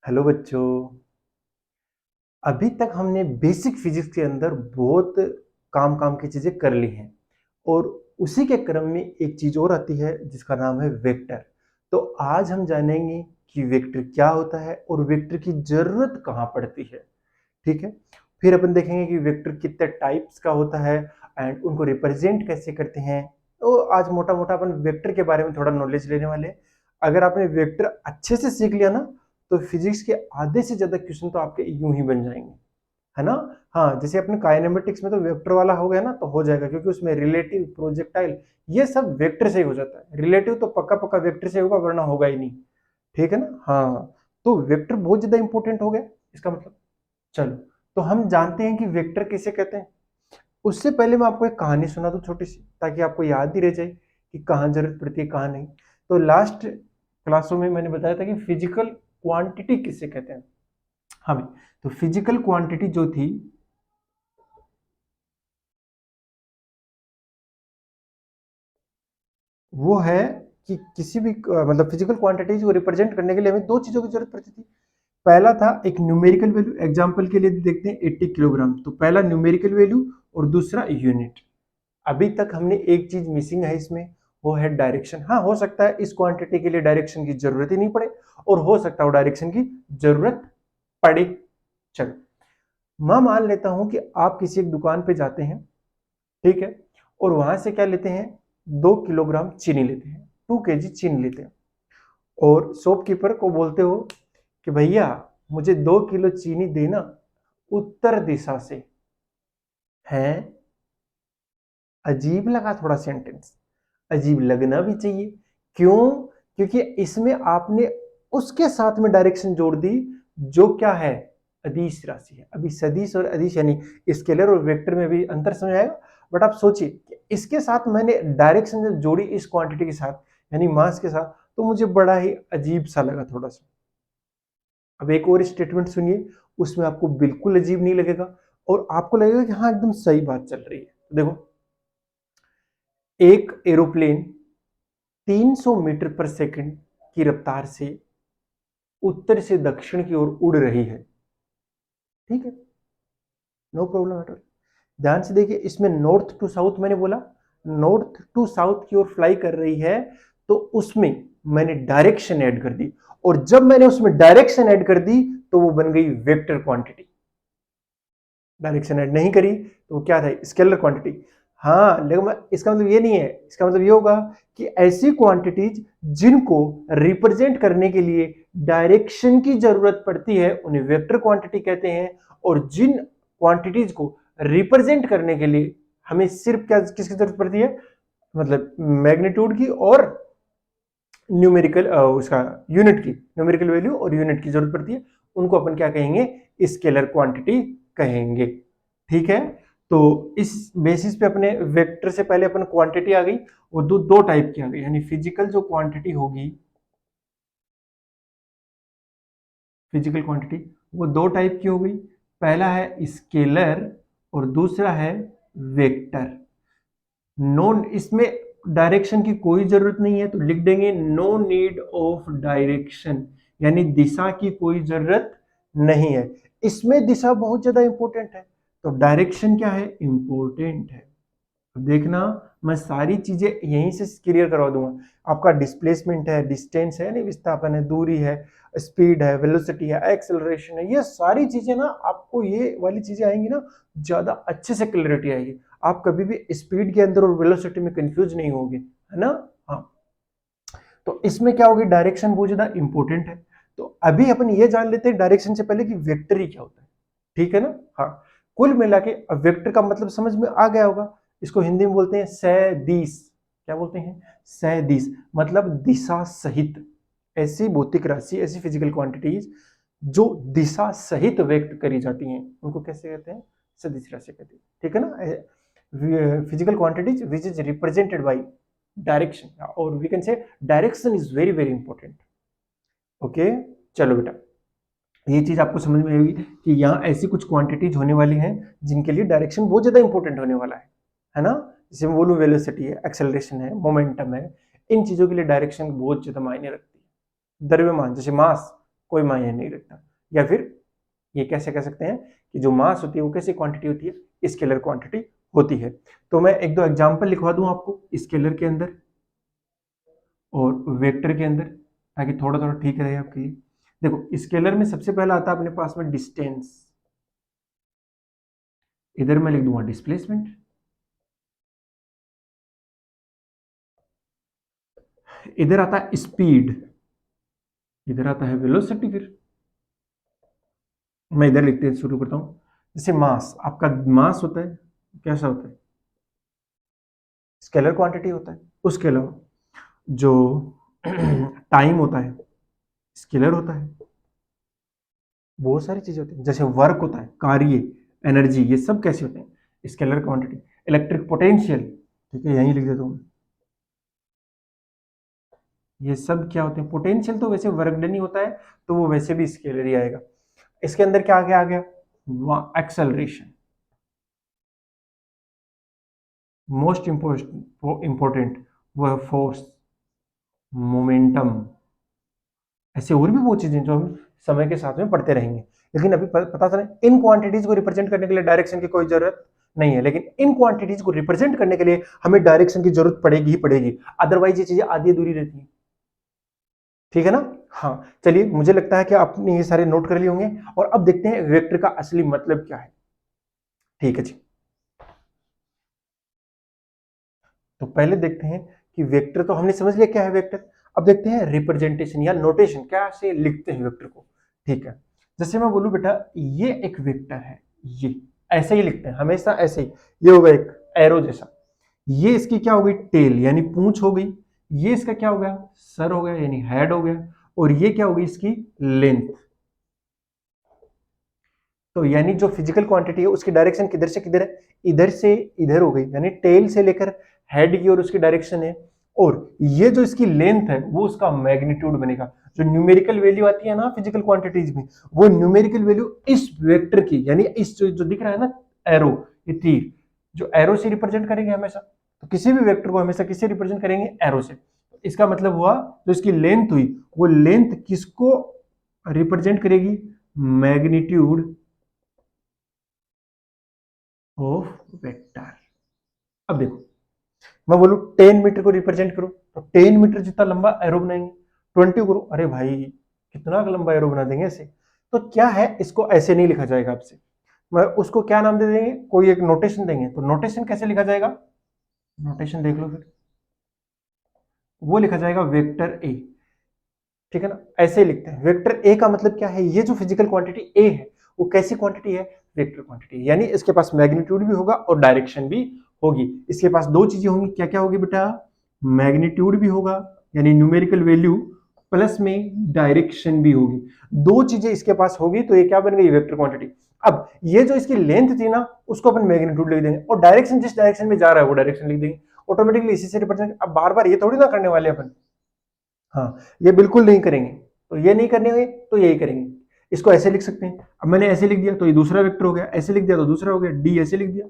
Hello बच्चों। अभी तक हमने बेसिक फिजिक्स के अंदर बहुत काम काम की चीजें कर ली हैं और उसी के क्रम में एक चीज और आती है जिसका नाम है वेक्टर। तो आज हम जानेंगे कि वेक्टर क्या होता है और वेक्टर की जरूरत कहाँ पड़ती है। ठीक है। फिर अपन देखेंगे कि वेक्टर कितने टाइप्स का होता है एंड उनको रिप्रेजेंट कैसे करते हैं। तो आज मोटा मोटा अपन वेक्टर के बारे में थोड़ा नॉलेज लेने वाले हैं। अगर आपने वेक्टर अच्छे से सीख लिया ना तो फिजिक्स के आधे से ज्यादा क्वेश्चन तो आपके यूं ही बन जाएंगे, है ना। हाँ, जैसे अपने काइनेमेटिक्स में तो वेक्टर वाला हो गया ना तो हो जाएगा, क्योंकि उसमें रिलेटिव प्रोजेक्टाइल ये सब वेक्टर से ही हो जाता है। रिलेटिव तो पक्का पक्का वेक्टर से होगा, वरना होगा ही नहीं। ठीक है ना। हाँ, तो वेक्टर बहुत ज्यादा इंपॉर्टेंट हो गया इसका मतलब। चलो, तो हम जानते हैं कि वेक्टर किसे कहते हैं। उससे पहले मैं आपको एक कहानी सुना दूं छोटी सी, ताकि आपको याद ही रह जाए कि कहाँ जरूरत पड़ती है कहाँ नहीं। तो लास्ट क्लासों में मैंने बताया था कि फिजिकल क्वांटिटी किसे कहते हैं हमें। तो फिजिकल क्वांटिटी जो थी वो है कि किसी भी मतलब फिजिकल क्वांटिटीज को रिप्रेजेंट करने के लिए हमें दो चीजों की जरूरत पड़ती थी। पहला था एक न्यूमेरिकल वैल्यू। एग्जांपल के लिए देखते हैं 80 किलोग्राम, तो पहला न्यूमेरिकल वैल्यू और दूसरा यूनिट। अभी तक हमने एक चीज मिसिंग है इसमें, वो है डायरेक्शन। हाँ, हो सकता है इस क्वांटिटी के लिए डायरेक्शन की जरूरत ही नहीं पड़े और हो सकता है वो डायरेक्शन की जरूरत पड़े। चलो, मैं मान लेता हूं कि आप किसी एक दुकान पे जाते हैं, ठीक है, और वहां से क्या लेते हैं, 2 किलोग्राम चीनी लेते हैं, 2 केजी चीनी लेते हैं, और शॉपकीपर को बोलते हो कि भैया मुझे 2 किलो चीनी देना उत्तर दिशा से। है, अजीब लगा थोड़ा सेंटेंस। अजीब लगना भी चाहिए। क्यों? क्योंकि इसमें आपने उसके साथ में डायरेक्शन जोड़ दी जो क्या है, अदिश राशि है। अभी सदिश और अदिश यानी स्केलर और वेक्टर में भी अंतर समझ आएगा। बट आप सोचिए कि इसके साथ मैंने डायरेक्शन जब जोड़ी इस क्वांटिटी के साथ यानी मास के साथ, तो मुझे बड़ा ही अजीब सा लगा थोड़ा सा। अब एक और स्टेटमेंट सुनिए, उसमें आपको बिल्कुल अजीब नहीं लगेगा और आपको लगेगा कि हाँ एकदम सही बात चल रही है। देखो, एक एरोप्लेन 300 मीटर पर सेकंड की रफ्तार से उत्तर से दक्षिण की ओर उड़ रही है। ठीक है, नो प्रॉब्लम एट ऑल। ध्यान से देखिए, इसमें नॉर्थ टू साउथ मैंने बोला, नॉर्थ टू साउथ की ओर फ्लाई कर रही है, तो उसमें मैंने डायरेक्शन ऐड कर दी, और जब मैंने उसमें डायरेक्शन ऐड कर दी तो वो बन गई वेक्टर क्वांटिटी। डायरेक्शन ऐड नहीं करी तो वो क्या था, स्केलर क्वांटिटी। हाँ, लेकिन इसका मतलब ये नहीं है, इसका मतलब ये होगा कि ऐसी क्वांटिटीज जिनको रिप्रेजेंट करने के लिए डायरेक्शन की जरूरत पड़ती है उन्हें वेक्टर क्वांटिटी कहते हैं, और जिन क्वांटिटीज को रिप्रेजेंट करने के लिए हमें सिर्फ क्या किसकी जरूरत पड़ती है, मतलब मैग्नीट्यूड की और न्यूमेरिकल उसका यूनिट की, न्यूमेरिकल वैल्यू और यूनिट की जरूरत पड़ती है, उनको अपन क्या कहेंगे, स्केलर क्वांटिटी कहेंगे। ठीक है। तो इस बेसिस पे अपने वेक्टर से पहले अपन क्वांटिटी आ गई, वो दो दो टाइप की आ गई, यानी फिजिकल जो क्वांटिटी होगी, फिजिकल क्वांटिटी वो दो टाइप की हो गई। पहला है स्केलर और दूसरा है वेक्टर। नॉन, इसमें डायरेक्शन की कोई जरूरत नहीं है, तो लिख देंगे नो नीड ऑफ डायरेक्शन, यानी दिशा की कोई जरूरत नहीं है। इसमें दिशा बहुत ज्यादा इंपॉर्टेंट है, तो डायरेक्शन क्या है, इंपॉर्टेंट है। देखना, मैं सारी चीजें यहीं से क्लियर करवा दूंगा। आपका डिस्प्लेसमेंट है, डिस्टेंस है, नहीं विस्थापन है, दूरी है, स्पीड है, वेलोसिटी है, एक्सेलरेशन है, ये सारी चीजें ना आपको, ये वाली चीजें आएंगी ना, ज्यादा अच्छे से क्लैरिटी आएगी। आप कभी भी स्पीड के अंदर और वेलोसिटी में कंफ्यूज नहीं होगे, है ना। हाँ, तो इसमें क्या होगी, डायरेक्शन बहुत ज्यादा इंपॉर्टेंट है। तो अभी अपन ये जान लेते हैं डायरेक्शन से पहले कि वेक्टर ही क्या होता है। ठीक है ना। हाँ, कुल मिला के अब वेक्टर का मतलब समझ में आ गया होगा। इसको हिंदी में बोलते हैं सदिश। क्या बोलते हैं, सदिश, मतलब दिशा सहित। ऐसी भौतिक राशि, ऐसी फिजिकल क्वांटिटीज जो दिशा सहित व्यक्त करी जाती हैं उनको कैसे कहते हैं, सदिश राशि कहते हैं। ठीक है ना। Physical quantities which is represented by direction, और we can say direction is very very important. Okay, चलो बेटा, ये चीज आपको समझ में आएगी कि यहाँ ऐसी कुछ क्वांटिटीज होने वाली हैं जिनके लिए डायरेक्शन बहुत ज्यादा इंपॉर्टेंट होने वाला है ना। जैसे मैं बोलूँ वेलोसिटी है, एक्सेलरेशन है, मोमेंटम है, इन चीजों के लिए डायरेक्शन बहुत ज्यादा मायने रखती है। द्रव्यमान जैसे मास, कोई मायने नहीं रखता। या फिर ये कैसे कह सकते हैं कि जो मास होती है वो कैसी क्वांटिटी होती है, स्केलर क्वांटिटी होती है। तो मैं एक दो एग्जांपल लिखवा दूं आपको स्केलर के अंदर और वेक्टर के अंदर, ताकि थोड़ा थोड़ा ठीक रहे आपके लिए। देखो स्केलर में सबसे पहला आता है अपने पास में डिस्टेंस, इधर मैं लिख दूंगा डिस्प्लेसमेंट। इधर आता है स्पीड, इधर आता है वेलोसिटी। फिर मैं इधर लिखते शुरू करता हूं। जैसे मास, आपका मास होता है कैसा होता है, स्केलर क्वांटिटी होता है। उसके अलावा जो टाइम होता है स्केलर होता है। बहुत सारी चीजें होती हैं, जैसे वर्क होता है, कार्य, एनर्जी, ये सब कैसे होते हैं, स्केलर क्वांटिटी। इलेक्ट्रिक पोटेंशियल, ठीक है यहीं लिख देता हूं, ये सब क्या होते हैं, पोटेंशियल तो वैसे वर्क डन ही होता है, तो वो वैसे भी स्केलर ही आएगा। इसके अंदर क्या आ गया एक्सेलरेशन, मोस्ट इंपॉर्टेंट वो है फोर्स, मोमेंटम। ऐसे और भी वो चीजें जो हम समय के साथ में पढ़ते रहेंगे, लेकिन अभी पता चले इन क्वांटिटीज को रिप्रेजेंट करने के लिए डायरेक्शन की कोई जरूरत नहीं है, लेकिन इन क्वांटिटीज को रिप्रेजेंट करने के लिए हमें डायरेक्शन की जरूरत पड़ेगी ही पड़ेगी, अदरवाइज ये चीजें आधी अधूरी रहती है। ठीक है ना। हाँ चलिए, मुझे लगता है कि आपने ये सारे नोट कर लिए होंगे, और अब देखते हैं वेक्टर का असली मतलब क्या है। ठीक है जी, तो पहले देखते हैं कि वेक्टर तो हमने समझ लिया क्या है वेक्टर। अब देखते हैं रिप्रेजेंटेशन या नोटेशन, कैसे लिखते हैं वेक्टर को। ठीक है, जैसे मैं बोलूं बेटा ये एक वेक्टर है, ये ऐसे ही लिखते हैं हमेशा, ऐसे ही। ये होगा एक एरो जैसा, ये इसकी क्या हो गई, टेल यानी पूंछ हो गई। ये इसका क्या हो गया, सर हो गया यानी हेड हो गया। और ये क्या होगी, इसकी लेंथ। तो यानी जो फिजिकल क्वांटिटी है उसकी डायरेक्शन किधर से किधर है, इधर से इधर हो गई, यानी टेल से लेकर हेड की ओर उसकी डायरेक्शन है। और ये जो इसकी लेंथ है वो उसका मैग्नीट्यूड बनेगा। जो न्यूमेरिकल वैल्यू आती है ना फिजिकल क्वांटिटीज में, वो न्यूमेरिकल वैल्यू इस वेक्टर की, यानी इस जो दिख रहा है ना एरो, ये तीर, जो एरो से रिप्रेजेंट करेंगे हमेशा। तो किसी भी वेक्टर को हमेशा किससे रिप्रेजेंट करेंगे, एरो से। इसका मतलब हुआ जो इसकी लेंथ हुई, वो लेंथ किसको रिप्रेजेंट करेगी, मैग्नीट्यूड ऑफ वेक्टर। अब देखो, मैं बोलूं 10 मीटर को रिप्रेजेंट करो, तो 10 मीटर जितना लंबा एरो बनाएंगे। 20 करो, अरे भाई कितना लंबा एरो बना देंगे ऐसे। तो क्या है, इसको ऐसे नहीं लिखा जाएगा आपसे, मैं उसको क्या नाम दे देंगे, कोई एक नोटेशन देंगे। तो नोटेशन कैसे लिखा जाएगा, नोटेशन देख लो फिर, वो लिखा जाएगा वेक्टर ए। ठीक है ना, ऐसे ही लिखते हैं। वेक्टर ए का मतलब क्या है, ये जो फिजिकल क्वांटिटी ए है वो कैसी क्वांटिटी है, वेक्टर क्वांटिटी, यानी इसके पास मैग्नीट्यूड भी होगा और डायरेक्शन भी होगी। इसके पास दो चीजें होंगी, क्या क्या होगी बेटा, मैग्नीट्यूड भी होगा यानी न्यूमेरिकल वैल्यू, प्लस में डायरेक्शन भी होगी। दो चीजें इसके पास होगी तो ये क्या बन गई, वेक्टर क्वांटिटी। अब ये जो इसकी लेंथ थी ना, उसको अपन मैग्नीट्यूड लिख देंगे, और डायरेक्शन जिस डायरेक्शन में जा रहा है वो डायरेक्शन लिख देंगे ऑटोमेटिकली, इसी से रिप्रेजेंट। अब बार बार ये थोड़ी ना करने वाले अपन, हाँ ये बिल्कुल नहीं करेंगे। तो ये नहीं करने हुए तो यही करेंगे। इसको ऐसे लिख सकते हैं, अब मैंने ऐसे लिख दिया तो ये दूसरा वेक्टर हो गया, ऐसे लिख दिया तो दूसरा हो गया, डी ऐसे लिख दिया,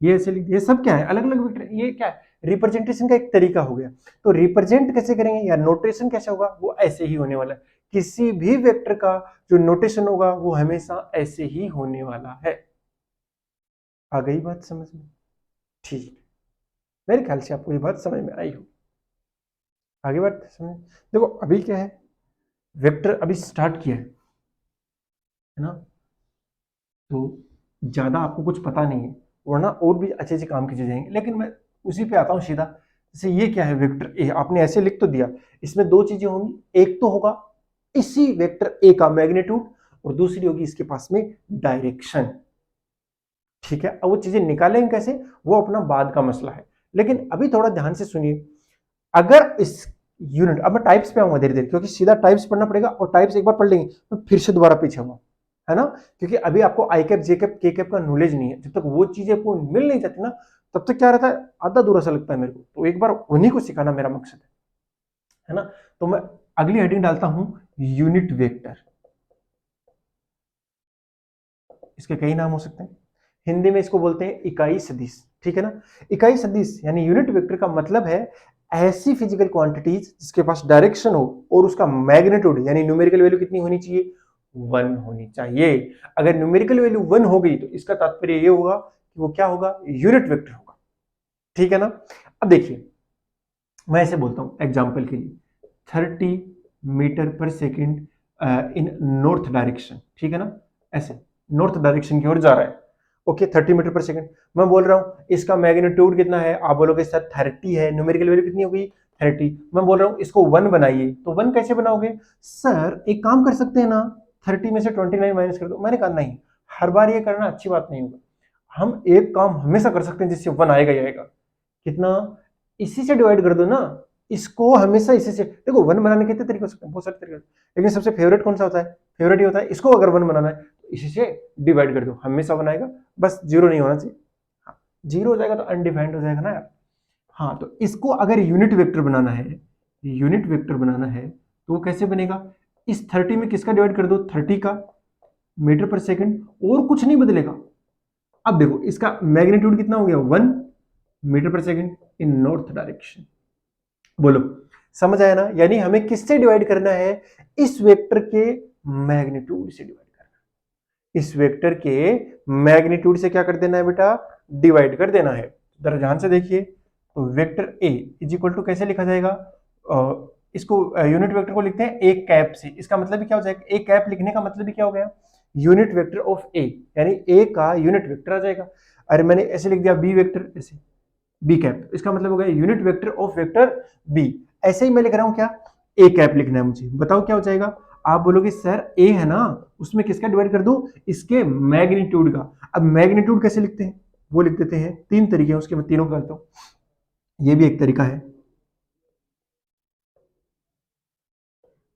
ये ऐसे लिख दिया, ये सब क्या है, अलग अलग वेक्टर। ये क्या है, रिप्रेजेंटेशन का एक तरीका हो गया। तो रिप्रेजेंट कैसे करेंगे या नोटेशन कैसे होगा, वो ऐसे ही होने वाला है। किसी भी वेक्टर का जो नोटेशन होगा वो हमेशा ऐसे ही होने वाला है। आ गई बात समझ में, ठीक, मेरे ख्याल से आपको ये बात समझ में आई हो। आगे बात समझ, देखो अभी क्या है, वेक्टर अभी स्टार्ट किया है ना, तो ज्यादा आपको कुछ पता नहीं है, वरना और भी अच्छे अच्छे काम किए जाएंगे, लेकिन मैं उसी पे आता हूँ सीधा। जैसे ये क्या है, वेक्टर ए, आपने ऐसे लिख तो दिया, इसमें दो चीजें होंगी, एक तो होगा इसी वेक्टर ए का मैग्नीट्यूड, और दूसरी होगी इसके पास में डायरेक्शन। ठीक है, अब वो चीजें निकालेंगे कैसे, वो अपना बाद का मसला है, लेकिन अभी थोड़ा ध्यान से सुनिए। अगर इस यूनिट, अब मैं टाइप्स पे आऊंगा धीरे धीरे, क्योंकि सीधा टाइप्स पढ़ना पड़ेगा, और टाइप्स एक बार पढ़ लेंगे तो फिर से दोबारा पीछे आऊंगा, है ना। क्योंकि अभी आपको आई कैप, जे कैप, के कैप का नॉलेज नहीं है, जब तक वो चीजें आपको मिल नहीं जाती ना, तब तक क्या रहता है, आधा अधूरा सा लगता है मेरे को। तो एक बार उन्हीं को सिखाना मेरा मकसद है ना। तो मैं अगली हेडिंग डालता हूं, यूनिट वेक्टर। इसके कई नाम हो सकते हैं, हिंदी में इसको बोलते हैं इकाई सदिश। ठीक है ना, इकाई सदिश यानी यूनिट वेक्टर का मतलब है ऐसी फिजिकल क्वांटिटीज जिसके पास डायरेक्शन हो और उसका मैग्नीट्यूड यानी न्यूमेरिकल वैल्यू कितनी होनी चाहिए, 1 होनी चाहिए। अगर न्यूमेरिकल वैल्यू 1 हो गई तो इसका तात्पर्य ये होगा कि वो क्या होगा, यूनिट वेक्टर होगा। ठीक है ना। अब देखिए मैं ऐसे बोलता हूं एग्जांपल के लिए 30 मीटर पर सेकंड इन नॉर्थ डायरेक्शन, ठीक है ना, ऐसे नॉर्थ डायरेक्शन की ओर जा रहा है। ओके 30 मीटर पर सेकंड। मैं बोल रहा हूं इसका मैग्नीट्यूड कितना है, आप बोलोगे सर 30 है, न्यूमेरिकल वैल्यू कितनी होगी 30। मैं बोल रहा हूं इसको 1 बनाइए, तो 1 कैसे बनाओगे सर, एक काम कर सकते हैं ना, 30 में से 29 माइनस कर दो। मैंने कहा नहीं, हर बार ये करना अच्छी बात नहीं होगा। हम एक काम हमेशा कर सकते हैं जिससे 1 आएगा ही आएगा। कितना, इसी से डिवाइड कर दो ना, इसको हमेशा इसी से। देखो 1 बनाने के कितने तरीके हो सकते हैं, बहुत सारे तरीके, लेकिन सबसे फेवरेट कौन सा होता है, फेवरेट ही होता है। इसको अगर 1 बनाना है तो इसी से डिवाइड कर दो, हमेशा बनाएगा, बस 0 नहीं होना चाहिए। हाँ 0 हो जाएगा तो अनडिफाइंड हो जाएगा ना यार। हाँ तो इसको अगर यूनिट वेक्टर बनाना है, यूनिट वेक्टर बनाना है तो वो कैसे बनेगा, इस 30 में किसका डिवाइड कर दो, 30 का, मीटर पर सेकंड, और कुछ नहीं बदलेगा। अब देखो इसका मैग्नीट्यूड कितना हो गया 1 मीटर पर सेकंड इन नॉर्थ डायरेक्शन। बोलो समझ आया ना, यानी हमें किससे डिवाइड करना है, इस वेक्टर के मैग्नीट्यूड से डिवाइड करना है। इस वेक्टर के मैग्नीट्यूड से क्या कर देना है बेटा, डिवाइड कर देना है। जरा ध्यान से देखिए, तो vector a is equal to कैसे लिखा जाएगा, इसको यूनिट वेक्टर को लिखते हैं ए कैप से। इसका मतलब भी क्या हो जाएगा, ए कैप लिखने का मतलब भी क्या हो गया, यूनिट वेक्टर ऑफ ए, यानी ए का यूनिट वेक्टर आ जाएगा। अरे मैंने ऐसे लिख दिया बी वेक्टर, ऐसे बी कैप, इसका मतलब हो गया unit vector of vector b. ऐसे ही मैं लिख रहा हूं क्या, ए कैप लिखना है मुझे, बताओ क्या हो जाएगा। आप बोलोगे सर ए है ना, उसमें किसका डिवाइड कर दो, इसके मैग्नीट्यूड का। अब मैग्नीट्यूड कैसे लिखते हैं, वो लिख देते हैं, 3 तरीके हैं उसके, मैं तीनों करता हूं। ये भी एक तरीका है,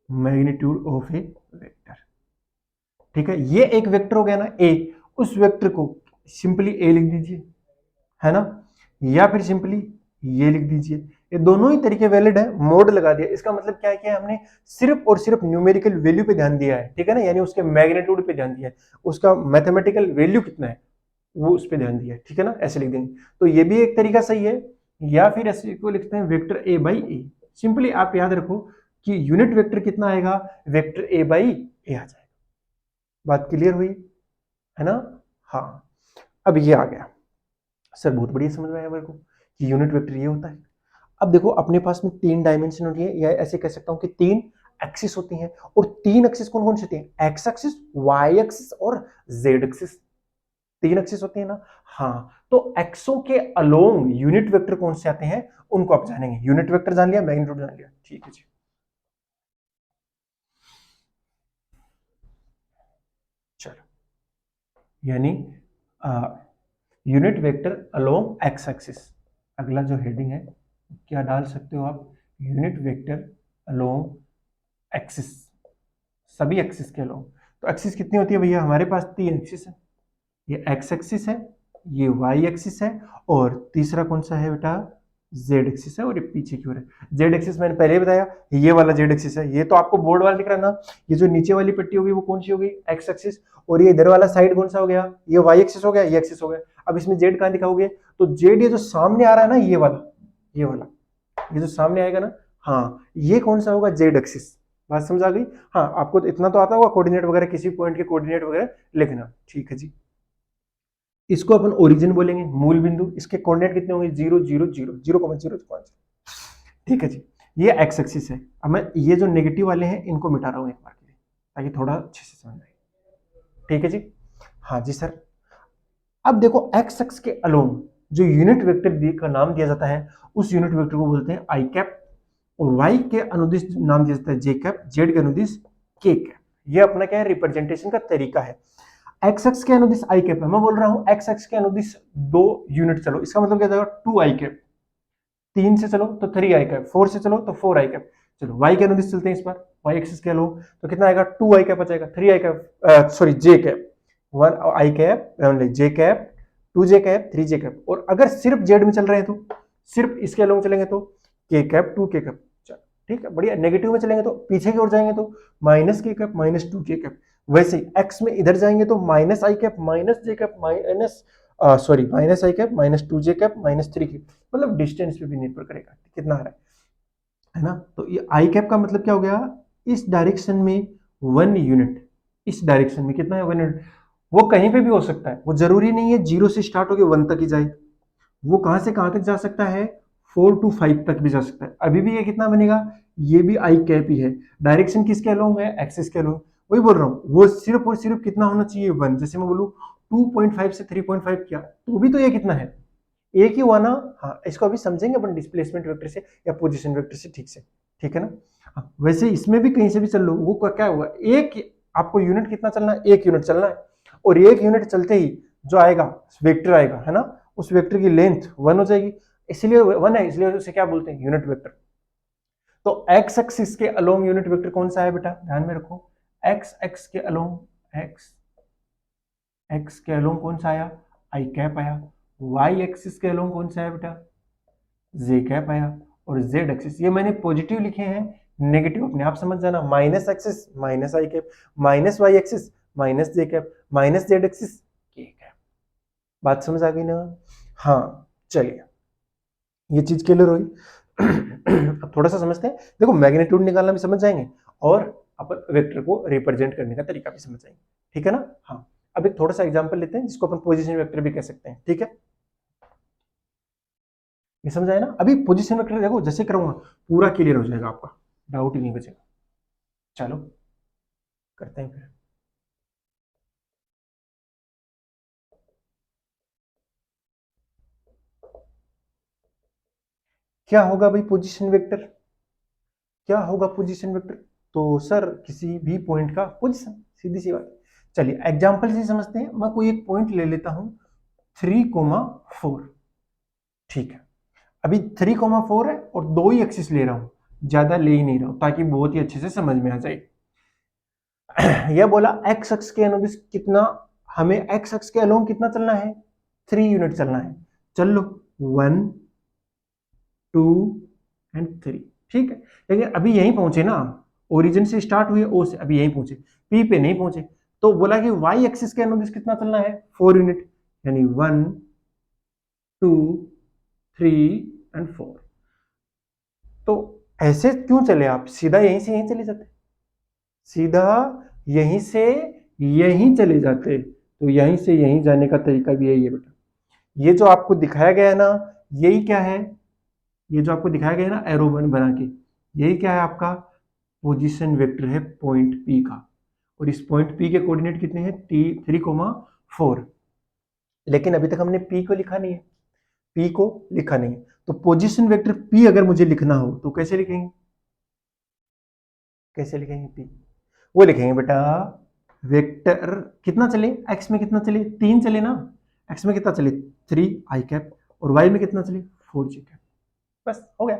मैग्नीट्यूड ऑफ ए वेक्टर। ठीक है, ये एक वेक्टर हो गया ना ए, उस वेक्टर को सिंपली ए लिख दीजिए, है ना, या फिर सिंपली ये लिख दीजिए। ये दोनों ही तरीके वैलिड है, मोड लगा दिया। इसका मतलब क्या है कि हमने सिर्फ और सिर्फ न्यूमेरिकल वैल्यू पे ध्यान दिया है, ठीक है ना, यानी उसके मैग्नीट्यूड पे ध्यान दिया है, उसका मैथमेटिकल वैल्यू कितना है वो उस पे ध्यान दिया है, ठीक है ना, ऐसे लिख देंगे। तो ये भी एक तरीका सही है, या फिर ऐसे को लिखते हैं vector A by A. Simply आप याद रखो कि यूनिट वेक्टर कितना आएगा, वेक्टर ए बाई ए आ जाएगा। बात क्लियर हुई है ना। हाँ अब ये आ गया सर, बहुत बढ़िया समझ में आया मेरे को कि यूनिट वेक्टर ये होता है। अब देखो अपने पास में 3 डायमेंशन होती है, या ऐसे कह सकता हूं कि 3 एक्सिस होती हैं, और 3 एक्सिस कौन कौन सी होती हैं, एक्स एक्सिस, वाई एक्सिस और जेड एक्सिस। 3 एक्सिस होती है ना। हाँ तो एक्सों के अलोंग यूनिट वेक्टर कौन से आते हैं उनको आप जानेंगे। यूनिट वेक्टर जान लिया, मैग्नीट्यूड जान लिया, ठीक है जी। चलो यानी unit vector along x axis. अगला जो हेडिंग है क्या डाल सकते हो आप, यूनिट वेक्टर अलोंग एक्सिस, सभी एक्सिस के अलोंग। तो एक्सिस कितनी होती है भैया, हमारे पास 3 एक्सिस है, ये एक्स एक्सिस है, ये वाई एक्सिस है, और तीसरा कौन सा है बेटा, जेड एक्सिस है, और ये पीछे की ओर है। जेड एक्सिस मैंने पहले ही बताया, ये वाला जेड एक्सिस है, ये तो आपको बोर्ड वाला दिख रहा है ना। ये जो नीचे वाली पट्टी होगी वो कौन सी होगी, एक्स एक्सिस, और ये इधर वाला साइड कौन सा हो गया, ये वाई एक्सिस हो गया, ये एक्सिस हो गया। अब इसमें जेड कहां दिखाओगे, तो जेड ये जो सामने आ रहा है ना, ये वाला, ये वाला, ये जो सामने आएगा ना, हाँ ये कौन सा होगा, जेड एक्सिस। बात समझ आ गई। हाँ आपको तो इतना तो आता होगा कोऑर्डिनेट वगैरह, किसी पॉइंट के कोऑर्डिनेट वगैरह लिखना, ठीक है जी। इसको अपन ओरिजिन बोलेंगे, मूल बिंदु। इसके कोऑर्डिनेट कितने होंगे, 0 0 0 0,0, ठीक है जी। ये एक्स एक्सिस है। अब मैं ये जो नेगेटिव वाले हैं इनको मिटा रहा हूं एक बार के लिए, ताकि थोड़ा अच्छे से समझ आए, ठीक है जी। हाँ जी सर। अब देखो एक्स एक्स के अलोंग जो यूनिट वेक्टर का नाम दिया जाता है, उस यूनिट वेक्टर को बोलते हैं आई कैप, और वाई के अनुदिश नाम दिया जाता है जे कैप, जेड के अनुदिश के कैप। ये अपना क्या है, रिप्रेजेंटेशन का तरीका है। एक्स एक्स के अनुदिश आई कैप है, मैं बोल रहा हूं एक्स एक्स के अनुदिश 2 यूनिट चलो, इसका मतलब क्या जाएगा, 2 आई कैप। 3 से चलो तो 3 आई कैप, 4 से चलो तो 4 आई कैप। चलो वाई के अनुदिश चलते हैं इस बार, वाई एक्सिस के लो, तो कितना आएगा, 2 आई कैप आ जाएगा, 3 आई कैप, सॉरी जे कैप, 1 आई कैप, जे कैप, 2 जे कैप, 3 जे कैप। और अगर सिर्फ जेड में चल रहे हैं तो सिर्फ इसके अलोंग चलेंगे तो के कैप, 2 के कैप। ठीक है बढ़िया। नेगेटिव में चलेंगे तो पीछे की ओर जाएंगे तो माइनस के कैप, माइनस 2 के कैप। वैसे ही एक्स में इधर जाएंगे तो minus I cap, minus J cap, minus sorry minus I cap, minus 2 J cap, minus 3 cap. मतलब डिस्टेंस पे भी निर्भर करेगा कितना आ रहा है। है ना। तो ये आई कैप का मतलब क्या हो गया, इस डायरेक्शन में 1 यूनिट, इस डायरेक्शन में कितना है 1 यूनिट। वो कहीं पे भी हो सकता है, वो जरूरी नहीं है 0 से स्टार्ट होकर 1 तक ही जाए, वो कहां से कहां तक जा सकता है 4 to 5 तक भी जा सकता है। अभी भी ये कितना बनेगा, ये भी आई कैप ही है। डायरेक्शन किसके अलोंग है, एक्सिस के अलोंग। वही बोल रहा हूँ, वो सिर्फ और सिर्फ कितना होना चाहिए 1। जैसे मैं बोलूँ 2.5 से 3.5 किया तो भी तो ये कितना है, एक ही हुआ ना। हाँ, इसको अभी समझेंगे अपन डिस्प्लेसमेंट वेक्टर से या पोजीशन वेक्टर से, ठीक से, ठीक है ना। हाँ, वैसे इसमें भी कहीं से भी चल लो, वो क्या हुआ, एक आपको यूनिट कितना चलना है, 1 यूनिट चलना है, और 1 यूनिट चलते ही जो आएगा वेक्टर आएगा, है ना, उस वेक्टर की लेंथ 1 हो जाएगी, इसलिए 1 है, इसलिए उसे क्या बोलते हैं, यूनिट वेक्टर। तो एक्स एक्सिस के अलोंग यूनिट वेक्टर कौन सा है बेटा, ध्यान में रखो, एक्स एक्स के अलोंग, एक्स एक्स के अलोंग कौन सा आया, आई कैप आया। वाई एक्सिस के अलोंग कौन सा है बेटा, जे कैप आया। और जेड एक्सिस, ये मैंने पॉजिटिव लिखे हैं, नेगेटिव अपने आप समझ जाना, minus axis minus I cap, minus Y axis minus J cap, minus Z axis के कैप। बात समझ आ गई ना। हाँ, चलिए, ये चीज क्लियर हुई। अब थोड़ा सा समझते हैं, देखो मैग्नीट्यूड निकालना भी समझ जाएंगे और अपन वेक्टर को रिप्रेजेंट करने का तरीका भी समझ जाएंगे, ठीक है ना। हाँ, अब एक थोड़ा सा एग्जांपल लेते हैं जिसको अपन पोजीशन वेक्टर भी कह सकते हैं, ठीक है। ये समझ आया ना। अभी पोजीशन वेक्टर देखो जैसे करूंगा पूरा क्लियर हो जाएगा, आपका डाउट ही नहीं बचेगा। चलो करते हैं फिर। क्या होगा भाई पोजीशन वेक्टर, क्या होगा पोजीशन वेक्टर, तो सर किसी भी पॉइंट का पोजीशन, सीधी सी बात। चलिए एग्जांपल से समझते हैं, मैं कोई एक पॉइंट ले लेता हूं 3,4, ठीक है। अभी 3,4 है और दो ही एक्सिस ले रहा हूं, ज्यादा ले ही नहीं रहा हूं ताकि बहुत ही अच्छे से समझ में आ जाए। यह बोला एक्स अक्ष के अनुदिश कितना, हमें एक्स अक्ष के अलोंग कितना चलना है, 3 यूनिट चलना है। चल लो 1 2 एंड 3, ठीक है। लेकिन अभी यहीं पहुंचे ना, ओरिजिन से स्टार्ट हुए ओ से, अभी यहीं पहुंचे, पी पे नहीं पहुंचे। तो बोला कि वाई एक्सिस के अनुदिश कितना चलना है 4 यूनिट, यानी 1 2 3 एंड 4। तो ऐसे क्यों चले आप, सीधा यहीं से यहीं चले जाते, सीधा यहीं से यहीं चले जाते। तो यहीं से यहीं जाने का तरीका भी यही है बेटा। ये जो आपको दिखाया गया है ना, यही क्या है, ये जो आपको दिखाया गया है ना एरो बना के, यही क्या है आपका पोजीशन वेक्टर है पॉइंट पी का। और इस पॉइंट पी के कोऑर्डिनेट कितने हैं, 3,4। लेकिन अभी तक हमने पी को लिखा नहीं है, पी को लिखा नहीं है। तो पोजीशन वेक्टर पी अगर मुझे लिखना हो तो कैसे लिखेंगे, कैसे लिखेंगे पी, वो लिखेंगे बेटा वेक्टर कितना चले, एक्स में कितना चले, 3 चले ना, एक्स में कितना चले 3 आई कैप, और वाई में कितना चले 4 जी कैप। बस हो गया,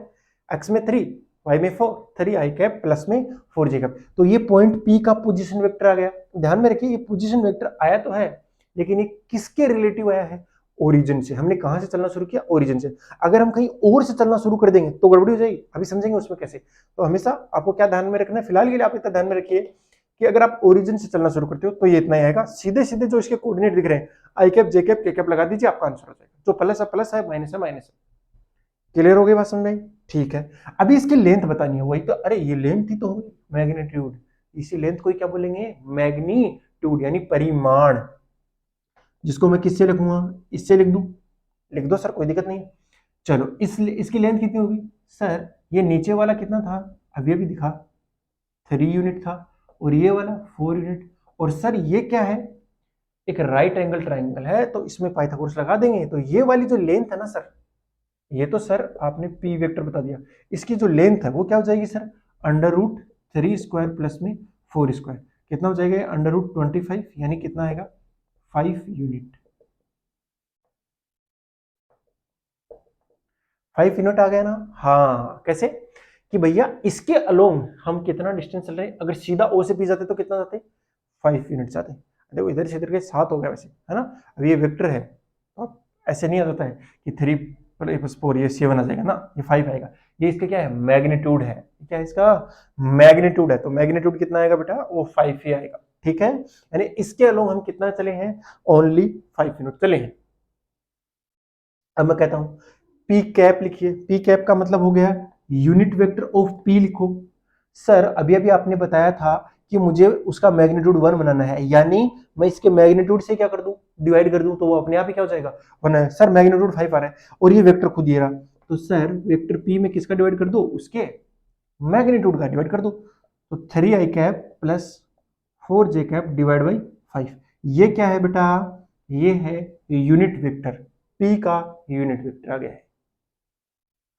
एक्स में 3 वाई में 4, 3 आई कैप प्लस में 4 जी कैप। तो ये पॉइंट पी का पोजीशन वेक्टर आ गया। ध्यान में रखिए ये पोजीशन वेक्टर आया तो है, लेकिन ये किसके रिलेटिव आया है, ओरिजिन से। हमने कहां से चलना शुरू किया, ओरिजिन से। अगर हम कहीं और से चलना शुरू कर देंगे तो गड़बड़ी हो जाएगी, अभी समझेंगे उसमें कैसे। तो हमेशा आपको क्या ध्यान में रखना है, फिलहाल के लिए आप इतना ध्यान में रखिए कि अगर आप ओरिजिन से चलना शुरू करते हो तो ये इतना ही आएगा, सीधे सीधे जो इसके कोऑर्डिनेट दिख रहे हैं आई कैप जे कैप के कैप लगा दीजिए, आपका आंसर हो जाएगा। जो प्लस है प्लस है, माइनस है माइनस है। क्लियर हो गई बात, समझ में? ठीक है। अभी इसकी लेंथ बतानी है, वही तो, अरे ये लेंथ ही तो होगी मैग्नीट्यूड, इसी लेंथ को क्या बोलेंगे, मैग्नीट्यूड यानी परिमाण, जिसको मैं किससे लिखूंगा, इससे लिख दूं, लिख दो सर कोई दिक्कत नहीं। चलो इसकी लेंथ कितनी होगी सर, ये नीचे वाला कितना था, अब ये भी दिखा 3 यूनिट था, और ये वाला 4 यूनिट। और सर ये क्या है, एक राइट एंगल ट्राइंगल है, तो इसमें पाइथागोरस लगा देंगे। तो ये वाली जो लेंथ है ना सर, ये तो सर आपने पी वेक्टर बता दिया, इसकी जो लेंथ है वो क्या हो जाएगी सर, √3² प्लस में 4², कितना हो जाएगा, √25, यानी कितना आएगा 5 यूनिट। 5 यूनिट आ गया ना। हाँ कैसे, कि भैया इसके अलोंग हम कितना डिस्टेंस चल रहे हैं, अगर सीधा ओ से पी जाते तो कितना जाते, 5 यूनिट जाते। देखो इधर से इधर के 7 हो गया वैसे, है ना। अब ये वेक्टर है तो ऐसे नहीं आ जाता है कि 3 + 4 ये 7 आ जाएगा ना, ये 5 आएगा। ये इसका क्या है, मैग्नीट्यूड है, क्या है इसका, मैग्नीट्यूड है। तो मैग्नीट्यूड कितना आएगा बेटा, वो 5 ही आएगा, ठीक है। यानी इसके अलोंग हम कितना चले हैं, ओनली 5 यूनिट चले हैं। अब मैं कहता हूं पी कैप लिखिए, पी कैप का मतलब हो गया यूनिट वेक्टर ऑफ पी लिखो। सर अभी अभी आपने बताया था कि मुझे उसका मैग्नीट्यूड 1 बनाना है, यानी मैं इसके मैग्नीट्यूड से क्या कर दूं, डिवाइड कर दूं, तो वो अपने आप ही क्या हो जाएगा, 1 है। सर मैग्नीट्यूड 5 आ रहा है और ये वेक्टर खुद ये रहा, तो सर वेक्टर पी में किसका डिवाइड कर दो, उसके मैग्नीट्यूड का डिवाइड कर दो। तो 3i cap plus 4j cap divide by 5, ये क्या है बेटा, ये है यूनिट वेक्टर, पी का यूनिट वेक्टर आ गया है।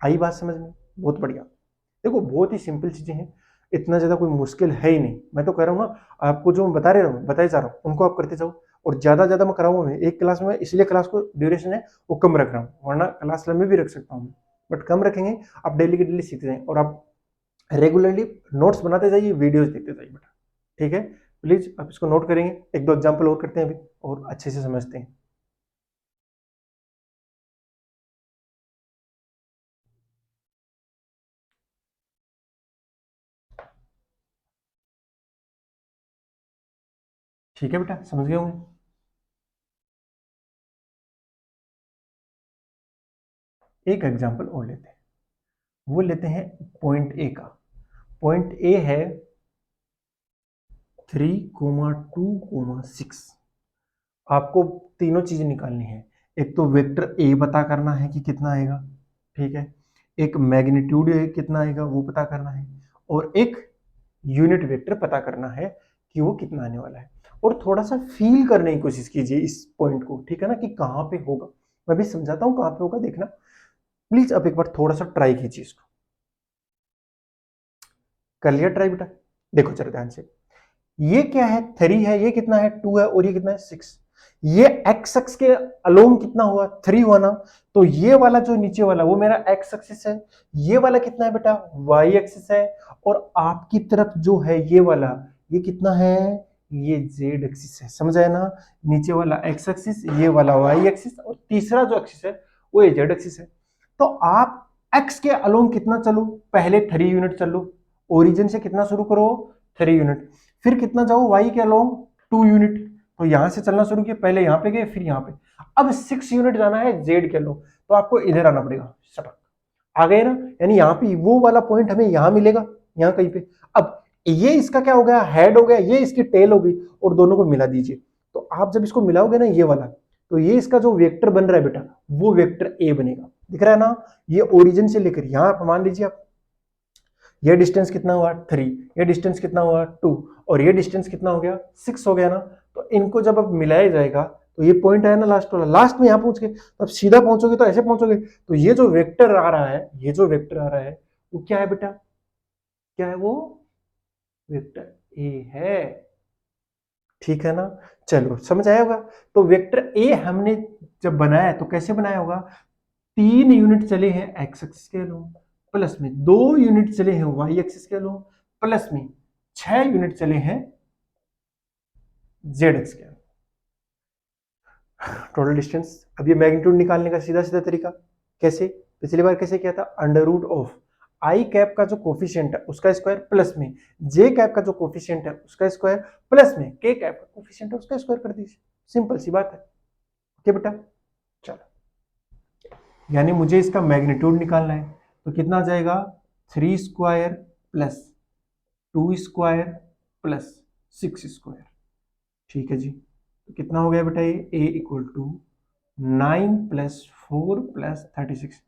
आई बात समझ में, बहुत बढ़िया। देखो बहुत ही सिंपल चीजें हैं, इतना ज्यादा कोई मुश्किल है ही नहीं। मैं तो कह रहा हूँ ना, आपको जो मैं बताए जा रहा हूँ उनको आप करते जाओ, और ज्यादा ज्यादा मैं कराऊंगा एक क्लास में, इसलिए क्लास को ड्यूरेशन है वो कम रख रहा हूँ, वरना क्लास लंबी भी रख सकता हूँ, बट कम रखेंगे। आप डेली के डेली सीखते जाएं और आप रेगुलरली नोट्स बनाते जाइए, वीडियोस देखते जाइए बेटा, ठीक है। प्लीज आप इसको नोट करेंगे, एक दो एग्जाम्पल और करते हैं अभी और अच्छे से समझते हैं। ठीक है बेटा, समझ गए होंगे। एक एग्जाम्पल और लेते हैं, वो लेते हैं पॉइंट ए का। पॉइंट ए है 3,2,6। आपको तीनों चीजें निकालनी है, एक तो वेक्टर ए पता करना है कि कितना आएगा, ठीक है, एक मैग्नीट्यूड कितना आएगा वो पता करना है, और एक यूनिट वेक्टर पता करना है कि वो कितना आने वाला है। और थोड़ा सा फील करने की कोशिश कीजिए इस पॉइंट को, ठीक है ना, कि कहाँ पे होगा। मैं भी समझाता हूँ कहाँ पे होगा, देखना प्लीज। अब एक बार थोड़ा सा ट्राई कीजिए इसको। कर लिया ट्राई बेटा? देखो जरा ध्यान से, ये क्या है, 3 है, ये कितना है, 2 है, और ये कितना है, 6। ये एक्स एक्स के अलोंग कितना हुआ, 3 हुआ ना, तो ये वाला जो नीचे वाला वो मेरा एक्स एक्सिस है, ये वाला कितना है बेटा, वाई एक्सिस है, और आपकी तरफ जो है ये वाला, ये कितना है, ये जेड एक्सिस है। समझ आया ना, नीचे वाला एक्स एक्सिस, ये वाला वाई एक्सिस, और तीसरा जो एक्सिस है वो ये जेड एक्सिस है। तो आप एक्स के अलोंग कितना चलो, पहले 3 यूनिट चलो, ओरिजिन से कितना शुरू करो, 3 यूनिट, फिर कितना जाओ वाई के अलोंग, 2 यूनिट, तो यहां से चलना शुरू किया, पहले यहां पे गए फिर यहां पे। अब 6 यूनिट जाना है जेड के अलोंग, तो आपको इधर आना पड़ेगा, सटक आ गए ना, यानी यहाँ पे वो वाला पॉइंट हमें यहां मिलेगा, यहाँ कहीं पे। अब ये इसका क्या हो गया, हेड हो गया, ये इसकी टेल हो गई, और दोनों को मिला दीजिए। तो आप जब इसको मिलाओगे ना ये वाला, तो ये इसका जो वेक्टर बन रहा है बेटा, वो वेक्टर ए बनेगा। दिख रहा है ना, ये ओरिजिन से लेकर यहां मान लीजिए आप, ये डिस्टेंस कितना हुआ 3, ये डिस्टेंस कितना हुआ 2, और ये डिस्टेंस कितना हो गया 6 हो गया ना। तो इनको जब अब मिलाया जाएगा तो ये पॉइंट आया ना लास्ट वाला, लास्ट में यहां पहुंच गए, तो अब सीधा पहुंचोगे तो ऐसे पहुंचोगे, तो ये जो वेक्टर आ रहा है, ये जो वेक्टर आ रहा है वो क्या है बेटा, क्या है वो, वेक्टर ए है, ठीक है ना। चलो समझ आया होगा। तो वेक्टर ए हमने जब बनाया तो कैसे बनाया होगा, 3 यूनिट चले हैं एक्स एक्सिस के अलोंग, प्लस में 2 यूनिट चले हैं वाई एक्सिस के अलोंग, प्लस में 6 यूनिट चले हैं जेड एक्स के। Total distance. अब ये मैग्नीट्यूड निकालने का सीधा सीधा तरीका, कैसे, पिछली बार कैसे किया था, under root of i cap का जो कोफिशिएंट है उसका स्क्वायर, प्लस में जे कैप का जो कोफिशिएंट है उसका स्क्वायर, प्लस में के कैप का कोफिशिएंट है उसका स्क्वायर कर दीजिए। सिंपल सी बात है, ओके बेटा। चलो, यानी मुझे इसका मैग्नीट्यूड निकालना है, तो कितना आ जाएगा, 3 square plus 2 square plus 6 square, ठीक है जी। तो कितना हो गया बेटा, ये ए इक्वल टू 9 प्लस 4 प्लस 36,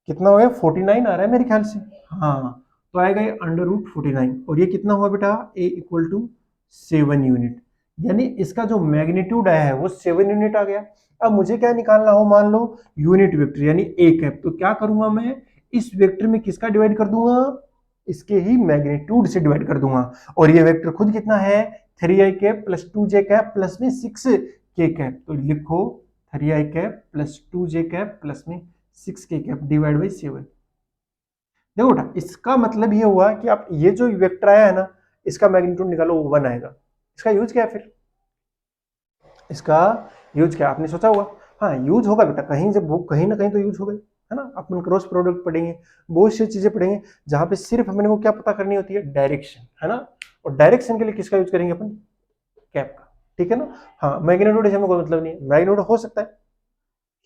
कितना हो गया 49 आ रहा है मेरे ख्याल से, हाँ। तो आएगा ये अंडर रूट 49, और ये कितना हुआ बेटा, ए इक्वल टू 7 यूनिट, यानी इसका जो मैग्नीट्यूड आया है वो 7 यूनिट आ गया। अब मुझे क्या निकालना हो, मान लो यूनिट वेक्टर यानी ए कैप, तो क्या करूंगा मैं, इस वेक्टर में किसका डिवाइड कर दूंगा, इसके ही मैग्नीट्यूड से डिवाइड कर दूंगा, और ये वेक्टर खुद कितना है, 3i cap plus 2j cap plus में 6k कैप, तो लिखो 3i cap plus 2j cap plus में 6k कैप डिवाइड बाई 7। देखो बेटा, इसका मतलब ये हुआ कि आप ये जो वेक्टर आया है ना, इसका मैग्नीट्यूड निकालो, वो 1 आएगा। इसका यूज क्या है फिर, इसका यूज क्या, आपने सोचा होगा, हाँ यूज होगा बेटा, कहीं जब कहीं ना कहीं तो यूज होगा, है ना। अपन क्रॉस प्रोडक्ट पढ़ेंगे, बहुत सी चीजें पढ़ेंगे, जहां पे सिर्फ अपने को क्या पता करनी होती है, डायरेक्शन, है ना। और डायरेक्शन के लिए किसका यूज करेंगे अपन, कैप का, ठीक है ना। हाँ मैग्नीट्यूड हमें कोई मतलब नहीं है, मैग्नीट्यूड हो सकता है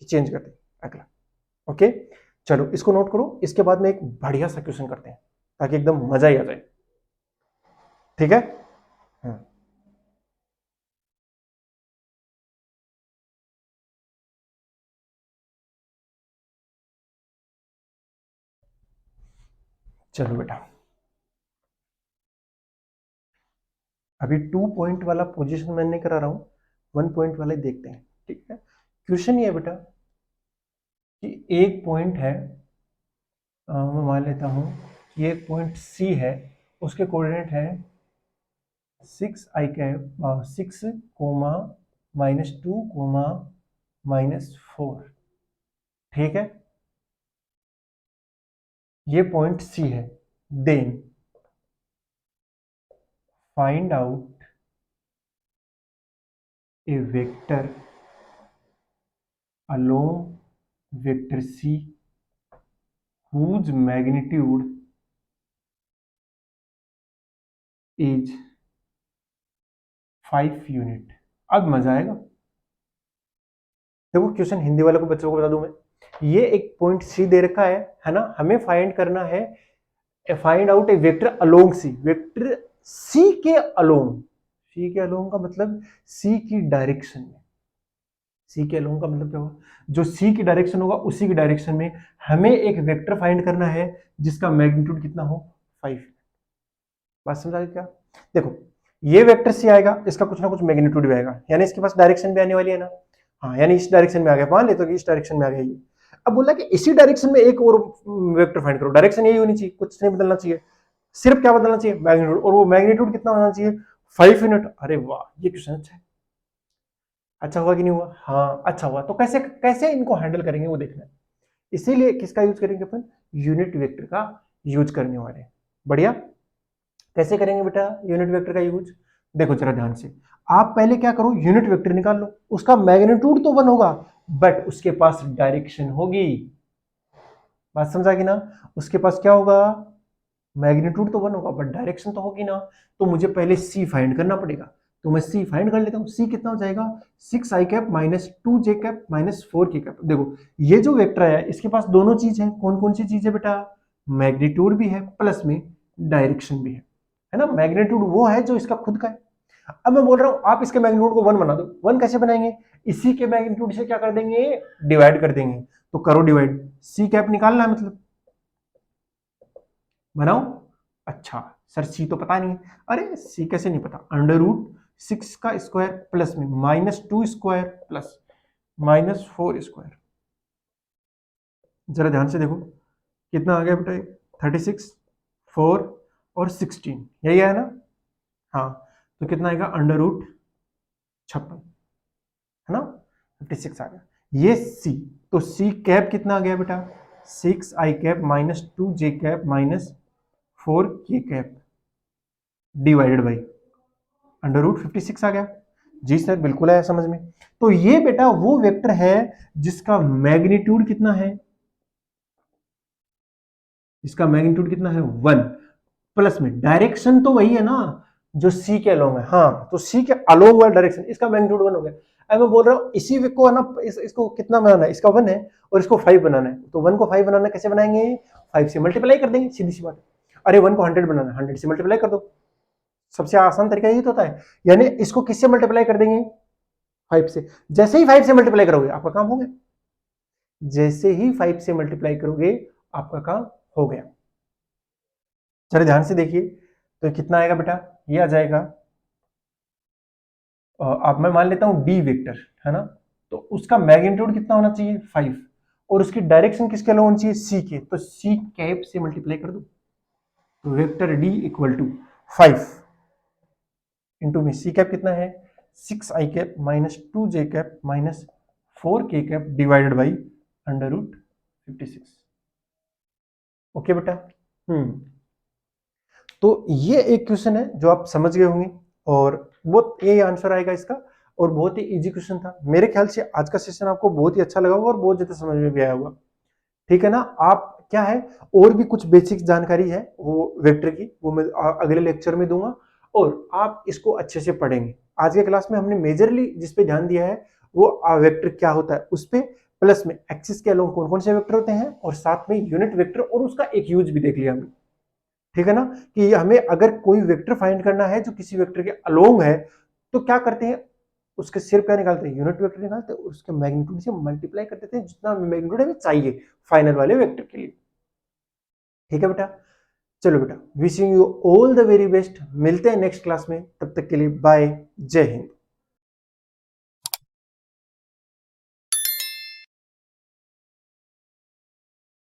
कि चेंज कर दे अगला, ओके। चलो इसको नोट करो, इसके बाद में एक बढ़िया सा क्वेश्चन करते हैं ताकि एकदम मजा ही आ जाए। ठीक है? चलो बेटा, अभी 2 पॉइंट वाला पोजीशन मैं नहीं करा रहा हूं, 1 पॉइंट वाले देखते हैं। ठीक है? क्वेश्चन ये है बेटा कि एक पॉइंट है, मैं मान लेता हूं कि एक पॉइंट सी है, उसके कोऑर्डिनेट है 6 कोमा -2 कोमा -4। ठीक है? ये पॉइंट सी है। Then find out a vector along vector c whose magnitude is 5 unit. अब मजा आएगा। देखो क्वेश्चन हिंदी वालों को, बच्चों को बता दूं मैं, ये एक पॉइंट सी दे रखा है ना, हमें फाइंड करना है, find out a vector along C, vector C के अलोंग, सी के अलोंग का मतलब सी की डायरेक्शन में, सी के अलोंग का मतलब क्या होगा, जो सी की डायरेक्शन होगा उसी की डायरेक्शन में हमें एक वेक्टर फाइंड करना है जिसका मैग्नीट्यूड कितना हो, 5। बात समझ आ गई क्या? देखो ये वेक्टर सी आएगा, इसका कुछ ना कुछ मैग्नीट्यूड भी आएगा, यानी इसके पास डायरेक्शन भी आने वाली है ना। हाँ, यानी इस डायरेक्शन में आ गया, मान ले तो कि इस डायरेक्शन में आ गया ये। अब बोला कि इसी डायरेक्शन में एक और वेक्टर फाइंड करो, डायरेक्शन यही होनी चाहिए, कुछ नहीं बदलना चाहिए, सिर्फ क्या बदलना चाहिए, मैग्नीट्यूड, और वो मैग्नीट्यूड कितना होना चाहिए, 5 यूनिट। अरे वाह, ये क्वेश्चन अच्छा है। अच्छा हुआ कि नहीं हुआ? हाँ अच्छा हुआ। तो कैसे कैसे इनको हैंडल करेंगे वो देखना है, इसीलिए किसका यूज करेंगे अपन, यूनिट वेक्टर का यूज करने वाले। बढ़िया। कैसे करेंगे बेटा यूनिट वेक्टर का यूज? देखो जरा ध्यान से, आप पहले क्या करो, यूनिट वेक्टर निकाल लो, उसका मैग्नीट्यूड तो 1 होगा बट उसके पास डायरेक्शन होगी। बात समझा कि ना? उसके पास क्या होगा, मैग्नीट्यूड तो 1 होगा बट डायरेक्शन तो होगी ना। तो मुझे पहले सी फाइंड करना पड़ेगा, तो मैं सी फाइंड कर लेता हूं। सी कितना हो जाएगा, 6i cap -2j cap -4k cap. देखो ये जो वेक्टर है इसके पास दोनों चीज है, कौन कौन सी चीज है बेटा, मैग्नीट्यूड भी है प्लस में डायरेक्शन भी है ना। मैग्नीट्यूड वो है जो इसका खुद का है। अब मैं बोल रहा हूं आप इसके मैग्नीट्यूड को 1 बना दो। 1 कैसे बनाएंगे, इसी के मैग्नीट्यूड से क्या कर देंगे, डिवाइड कर देंगे। तो करो डिवाइड, सी कैप निकालना है मतलब, बनाओ। अच्छा सर सी तो पता नहीं, अरे सी कैसे नहीं पता, √6 का स्क्वायर प्लस में -2 स्क्वायर प्लस -4 स्क्वायर। जरा ध्यान से देखो कितना आ गया बेटा, 36, 4 और 16, यही है ना। हाँ, तो कितना आएगा, √56, है ना, 56 आ गया। ये सी, तो सी कैप कितना आ गया बेटा, 6i cap -2j cap -4k cap divided by √56 आ गया। जी सर बिल्कुल आया समझ में। तो ये बेटा वो वेक्टर है जिसका मैग्नीट्यूड कितना है, इसका मैग्नीट्यूड कितना है, 1, प्लस में डायरेक्शन तो वही है ना जो सी के अलोंग है। हाँ, तो सी के अलोंग वाला डायरेक्शन, इसका मैग्नीट्यूड 1 हो गया। अब मैं बोल रहा हूँ इसी को है ना, इसको कितना बनाना है, इसका 1 है और इसको 5 बनाना है। तो 1 को 5 बनाना कैसे बनाएंगे, 5 से मल्टीप्लाई कर देंगे, सीधी सी बात है। अरे 1 को 100 बनाना है, 100 से मल्टीप्लाई कर दो, सबसे आसान तरीका यही तो होता है। यानी इसको किससे मल्टीप्लाई कर देंगे, 5 से। जैसे ही 5 से मल्टीप्लाई करोगे आपका काम हो गया, जैसे ही 5 से मल्टीप्लाई करोगे आपका काम हो गया। चलिए ध्यान से देखिए, तो कितना आएगा बेटा, ये आ जाएगा, अब मैं मान लेता हूं डी वेक्टर है ना, तो उसका मैग्नीट्यूड कितना होना चाहिए, 5, और उसकी डायरेक्शन किसके अलोंग होनी चाहिए, सी के। तो सी कैप से मल्टीप्लाई कर दो, तो vector D equal to 5 into में सी कैप कितना है, 6i cap -2j cap -4k cap divided by √56। Okay बेटा। तो ये एक क्वेश्चन है जो आप समझ गए होंगे, और बहुत यही आंसर आएगा इसका, और बहुत ही इजी क्वेश्चन था। मेरे ख्याल से आज का सेशन आपको बहुत ही अच्छा लगा होगा और बहुत ज्यादा समझ में भी आया होगा। ठीक है ना। आप क्या है, और भी कुछ बेसिक जानकारी है वो वेक्टर की, वो मैं अगले लेक्चर में दूंगा, और आप इसको अच्छे से पढ़ेंगे। आज के क्लास में हमने मेजरली जिस पे ध्यान दिया है वो वेक्टर क्या होता है उस पे, प्लस में एक्सिस के अलोंग कौन कौन से वेक्टर होते हैं, और साथ में यूनिट वेक्टर और उसका एक यूज भी देख लिया हमने। ठीक है ना, कि हमें अगर कोई वेक्टर फाइंड करना है जो किसी वेक्टर के अलोंग है, तो क्या करते हैं, उसके सिर्फ क्या निकालते हैं, यूनिट वेक्टर निकालते हैं, उसके मैग्नीट्यूड से मल्टीप्लाई कर देते हैं जितना मैग्नीट्यूड हमें चाहिए फाइनल वाले वेक्टर के लिए। ठीक है बेटा, चलो बेटा, wishing you all the very best, मिलते हैं नेक्स्ट क्लास में, तब तक के लिए बाय, जय हिंद।